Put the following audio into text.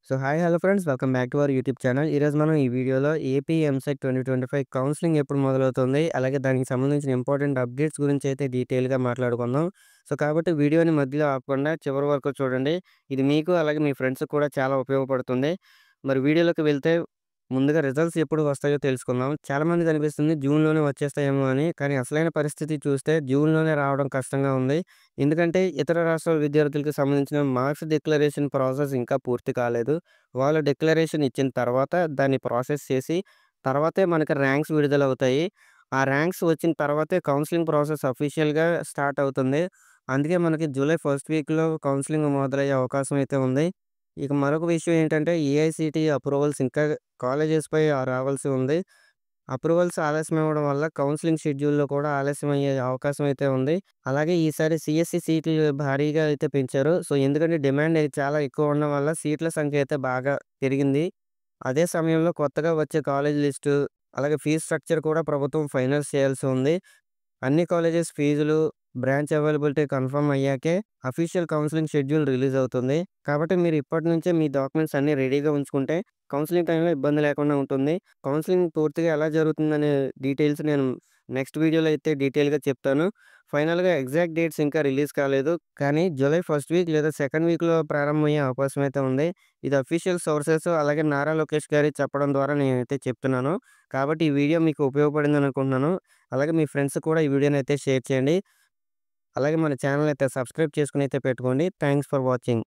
Hi hello friends welcome back to our YouTube channel. ఈరోజు మనం ఈ వీడియోలో ఏపీ ఎంసెట్ 2025 కౌన్సిలింగ్ ఎప్పుడు మొదలవుతుంది, అలాగే దానికి సంబంధించిన ఇంపార్టెంట్ అప్డేట్స్ గురించి అయితే డీటెయిల్‌గా మాట్లాడుకుందాం. కాబట్టి వీడియోని మధ్యలో ఆపకుండా చివరి వరకు చూడండి. ఇది మీకు అలాగే మీ ఫ్రెండ్స్‌కి కూడా చాలా ఉపయోగపడుతుంది. మరి వీడియోలోకి వెళ్తే ముందుగా రిజల్ట్స్ ఎప్పుడు వస్తాయో తెలుసుకుందాం. చాలామందికి అనిపిస్తుంది జూన్‌లోనే వచ్చేస్తాయేమో అని. కానీ అసలైన పరిస్థితి చూస్తే జూన్‌లోనే రావడం కష్టంగా ఉంది. ఎందుకంటే ఇతర రాష్ట్రాల విద్యార్థులకు సంబంధించిన మార్క్స్ డిక్లరేషన్ ప్రాసెస్ ఇంకా పూర్తి కాలేదు. వాళ్ళు డిక్లరేషన్ ఇచ్చిన తర్వాత దాన్ని ప్రాసెస్ చేసి తర్వాతే మనకి ర్యాంక్స్ విడుదలవుతాయి. ఆ ర్యాంక్స్ వచ్చిన తర్వాతే కౌన్సెలింగ్ ప్రాసెస్ అఫీషియల్‌గా స్టార్ట్ అవుతుంది. అందుకే మనకి జూలై ఫస్ట్ వీక్‌లో కౌన్సెలింగ్ మొదలయ్యే అవకాశం అయితే ఉంది. ఇక మరొక విషయం ఏంటంటే ఏఐసీటీఈ అప్రూవల్స్ ఇంకా కాలేజెస్‌పై రావాల్సి ఉంది. అప్రూవల్స్ ఆలస్యం అవ్వడం వల్ల కౌన్సెలింగ్ షెడ్యూల్‌లో కూడా ఆలస్యం అయ్యే అవకాశం అయితే ఉంది. అలాగే ఈసారి సీఎస్‌సి సీట్లు భారీగా అయితే పెంచారు. ఎందుకంటే డిమాండ్ చాలా ఎక్కువ ఉండడం వల్ల సీట్ల సంఖ్య అయితే బాగా పెరిగింది. అదే సమయంలో కొత్తగా వచ్చే కాలేజ్ లిస్టు, అలాగే ఫీజ్ స్ట్రక్చర్ కూడా ప్రభుత్వం ఫైనల్స్ చేయాల్సి ఉంది. అన్ని కాలేజెస్ ఫీజులు, బ్రాంచ్ అవైలబిలిటీ కన్ఫర్మ్ అయ్యాకే అఫీషియల్ కౌన్సెలింగ్ షెడ్యూల్ రిలీజ్ అవుతుంది. కాబట్టి మీరు ఇప్పటి నుంచే మీ డాక్యుమెంట్స్ అన్నీ రెడీగా ఉంచుకుంటే కౌన్సెలింగ్ టైంలో ఇబ్బంది లేకుండా ఉంటుంది. కౌన్సెలింగ్ పూర్తిగా ఎలా జరుగుతుందనే డీటెయిల్స్ నేను నెక్స్ట్ వీడియోలో అయితే డీటెయిల్‌గా చెప్తాను. ఫైనల్‌గా ఎగ్జాక్ట్ డేట్స్ ఇంకా రిలీజ్ కాలేదు. కానీ జూలై ఫస్ట్ వీక్ లేదా సెకండ్ వీక్‌లో ప్రారంభమయ్యే అవకాశం అయితే ఉంది. ఇది అఫీషియల్ సోర్సెస్ అలాగే నారా లోకేష్ గారి చెప్పడం ద్వారా నేనైతే చెప్తున్నాను. కాబట్టి ఈ వీడియో మీకు ఉపయోగపడిందని అనుకుంటున్నాను. అలాగే మీ ఫ్రెండ్స్‌కి కూడా ఈ వీడియోనైతే షేర్ చేయండి. అలాగే మన ఛానెల్ అయితే సబ్స్క్రైబ్ చేసుకొని అయితే పెట్టుకోండి. Thanks for watching.